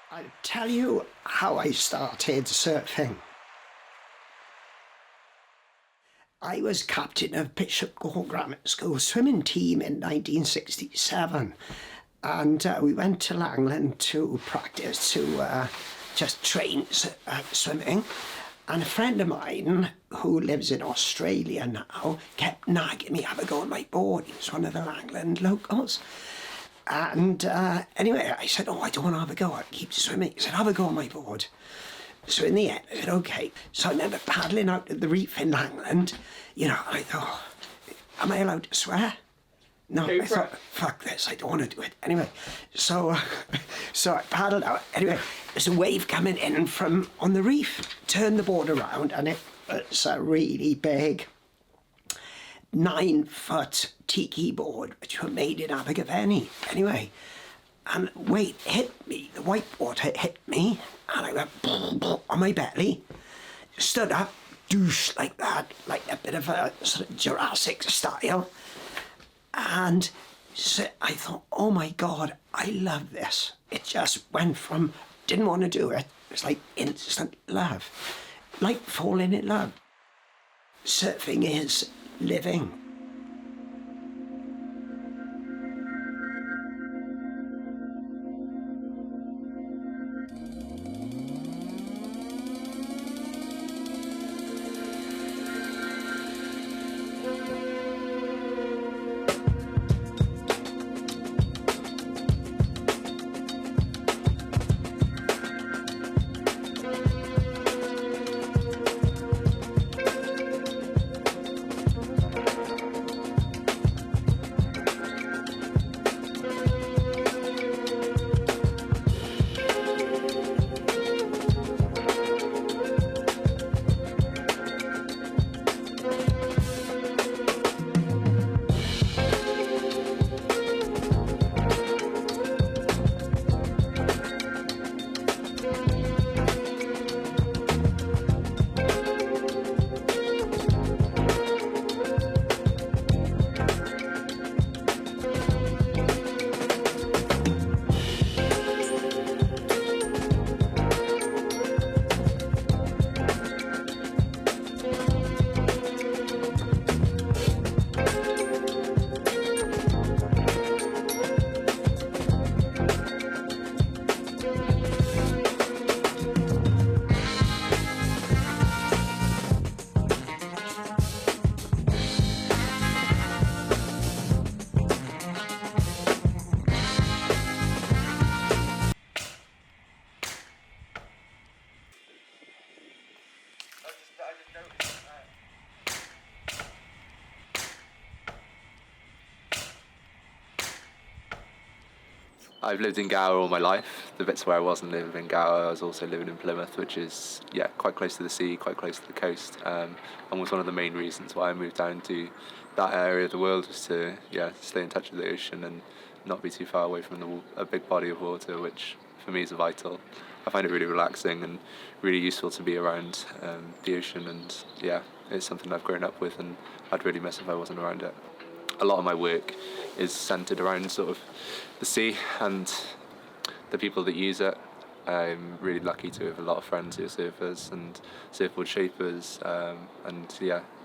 I'll tell you how I started surfing. I was captain of Bishop Gower Grammar School swimming team in 1967, and we went to Langland to practice, to just train swimming. And a friend of mine who lives in Australia now kept nagging me, have a go on my board. He was one of the Langland locals. And anyway, I said, I don't want to have a go. I'll keep swimming. He said, have a go on my board. So in the end, I said, OK. So I remember paddling out at the reef in Langland, and I thought, am I allowed to swear? No, I thought, fuck this, I don't want to do it. Anyway, so I paddled out. Anyway, there's a wave coming in from on the reef. Turned the board around, and it was a really big 9-foot tiki board, which were made in Abergavenny. Anyway, and weight hit me, the white water hit me, and I went on my belly, stood up, douche like that, like a bit of a sort of Jurassic style. And so I thought, oh my God, I love this. It just went from, didn't want to do it, it was like instant love, like falling in love. Surfing is living. I've lived in Gower all my life. The bits where I wasn't living in Gower, I was also living in Plymouth, which is, quite close to the sea, quite close to the coast, and was one of the main reasons why I moved down to that area of the world, was to, stay in touch with the ocean and not be too far away from a big body of water, which for me is vital. I find it really relaxing and really useful to be around the ocean, and it's something I've grown up with, and I'd really miss if I wasn't around it. A lot of my work is centred around sort of the sea and the people that use it. I'm really lucky to have a lot of friends who are surfers and surfboard shapers, and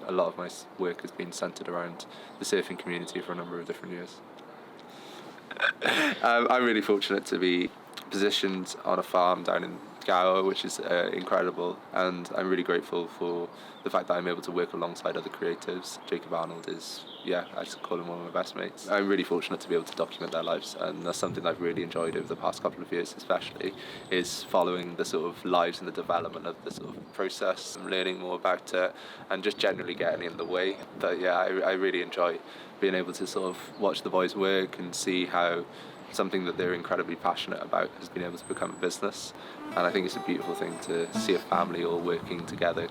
a lot of my work has been centred around the surfing community for a number of different years. I'm really fortunate to be positioned on a farm down in Gower, which is incredible, and I'm really grateful for the fact that I'm able to work alongside other creatives. Jacob Arnold is, I just call him one of my best mates. I'm really fortunate to be able to document their lives, and that's something I've really enjoyed over the past couple of years especially, is following the sort of lives and the development of the sort of process, and learning more about it, and just generally getting in the way. But I really enjoy being able to sort of watch the boys work and see how something that they're incredibly passionate about has been able to become a business. And I think it's a beautiful thing to see a family all working together.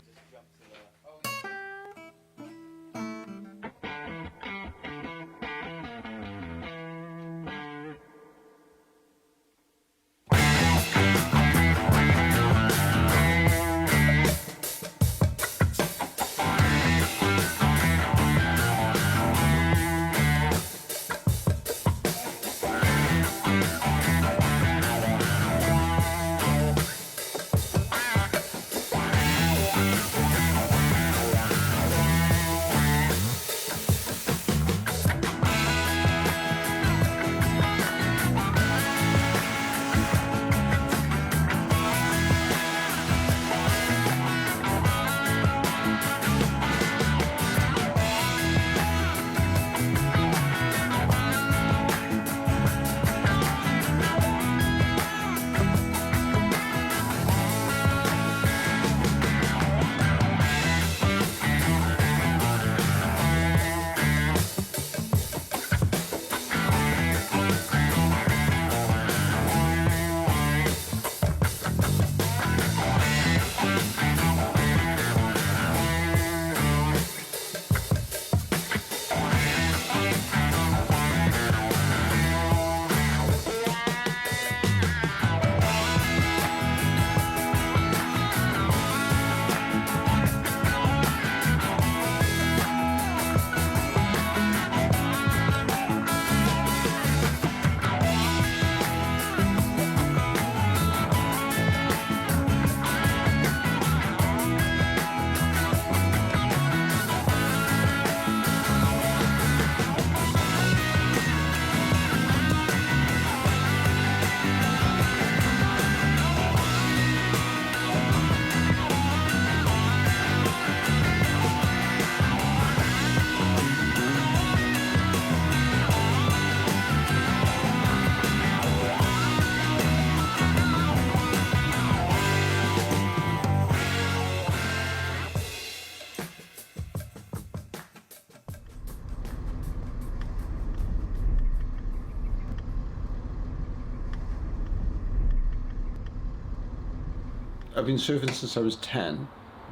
I've been surfing since I was 10,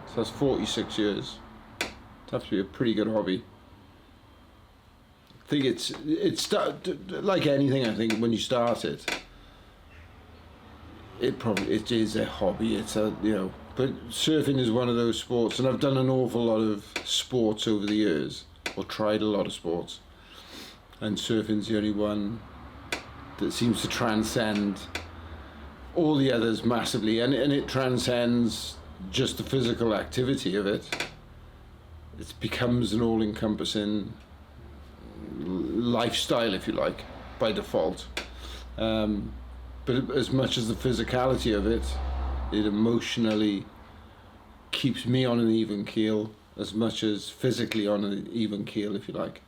so that's 46 years. It'd have to be a pretty good hobby. I think it's like anything. I think when you start it, it is a hobby. It's a but surfing is one of those sports, and I've done an awful lot of sports over the years, or tried a lot of sports, and surfing's the only one that seems to transcend all the others massively, and it transcends just the physical activity of it. It becomes an all-encompassing lifestyle, if you like, by default. But as much as the physicality of it, it emotionally keeps me on an even keel, as much as physically on an even keel, if you like.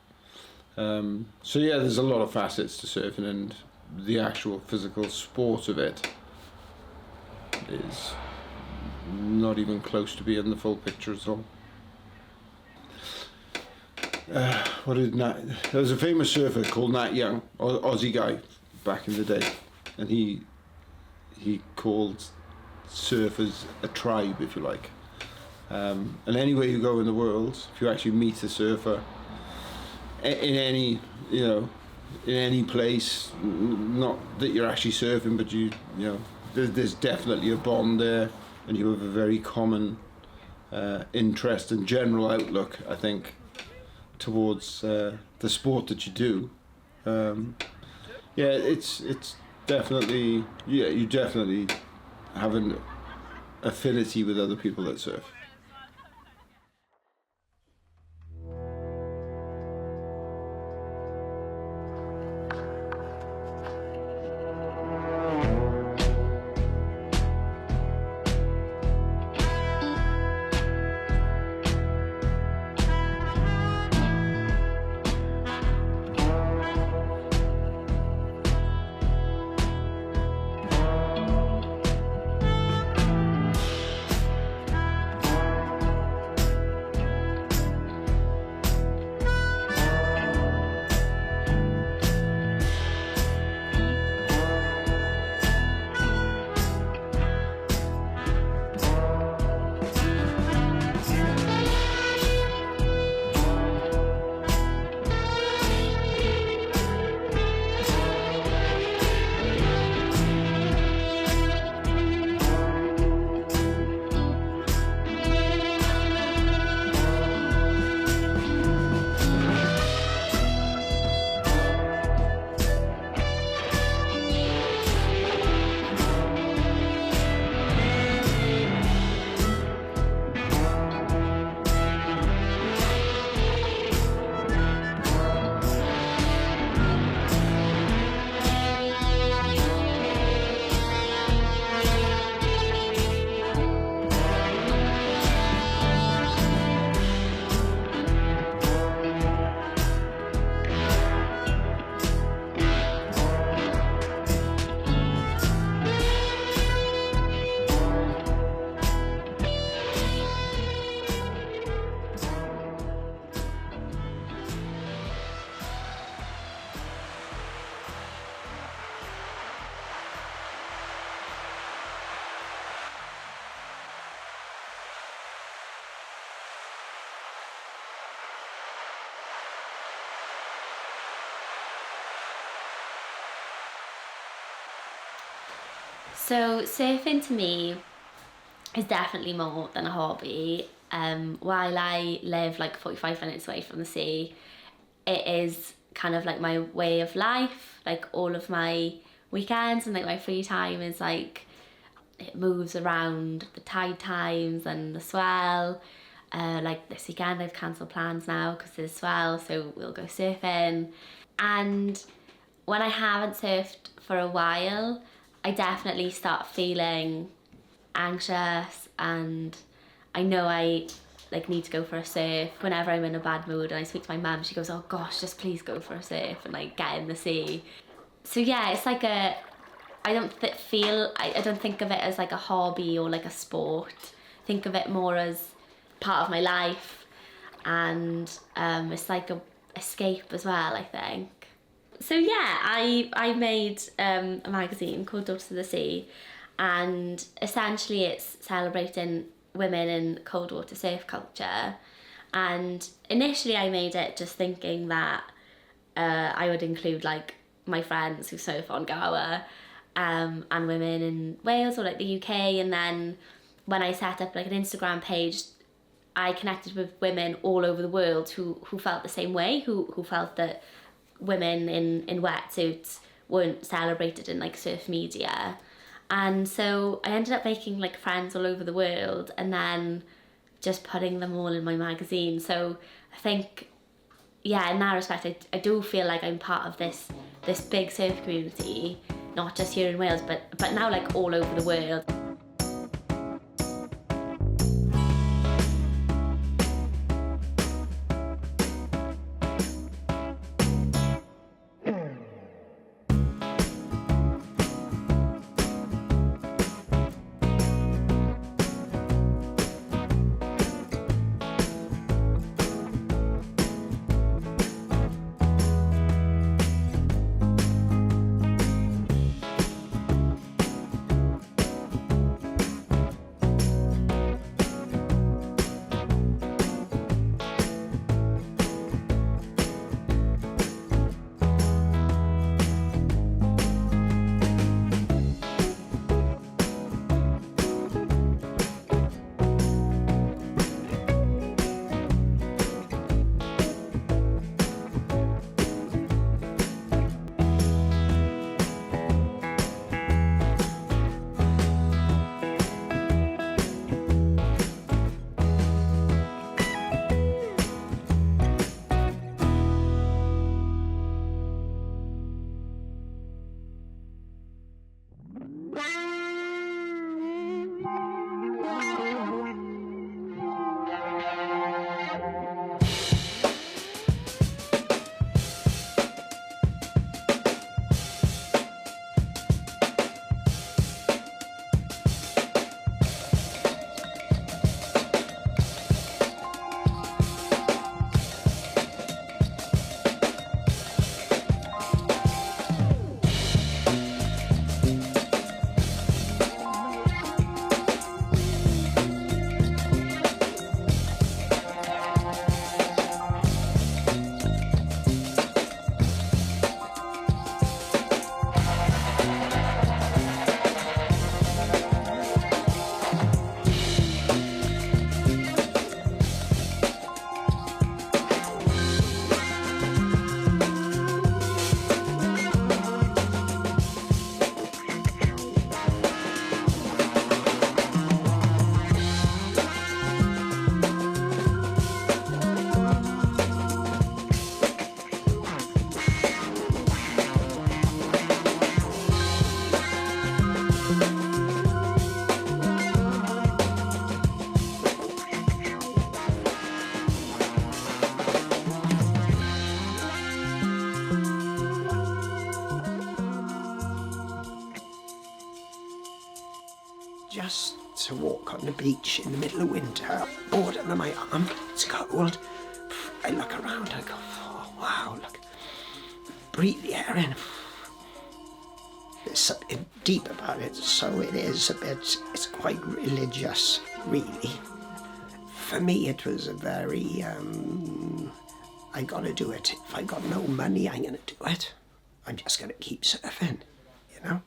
So yeah, there's a lot of facets to surfing, and the actual physical sport of it is not even close to being the full picture at all. There was a famous surfer called Nat Young, Aussie guy, back in the day, and he called surfers a tribe, if you like. And anywhere you go in the world, if you actually meet a surfer in any place, not that you're actually surfing, but there's definitely a bond there, and you have a very common interest and general outlook, I think, towards the sport that you do. It's definitely, you definitely have an affinity with other people that surf. So surfing to me is definitely more than a hobby. While I live like 45 minutes away from the sea, it is kind of like my way of life. Like all of my weekends and like my free time is like, it moves around the tide times and the swell. Like this weekend I've cancelled plans now because there's swell, so we'll go surfing. And when I haven't surfed for a while, I definitely start feeling anxious, and I know I like need to go for a surf. Whenever I'm in a bad mood and I speak to my mum, she goes, oh gosh, just please go for a surf and like get in the sea. So yeah, it's like I don't think of it as like a hobby or like a sport. Think of it more as part of my life, and it's like a escape as well, I think. So yeah, I made a magazine called Daughters of the Sea, and essentially it's celebrating women in cold water surf culture. And initially I made it just thinking that I would include like my friends who surf on Gower, and women in Wales or like the UK. And then when I set up like an Instagram page, I connected with women all over the world who felt the same way, who felt that women in wetsuits weren't celebrated in like surf media. And so I ended up making like friends all over the world and then just putting them all in my magazine. So I think, yeah, in that respect, I do feel like I'm part of this big surf community, not just here in Wales, but now like all over the world. Just to walk on the beach in the middle of winter, board under my arm, it's cold. I look around and I go, oh wow, look, breathe the air in. There's something deep about it, so it is a bit, it's quite religious, really. For me, it was a very, I gotta do it. If I got no money, I'm gonna do it. I'm just gonna keep surfing, you know?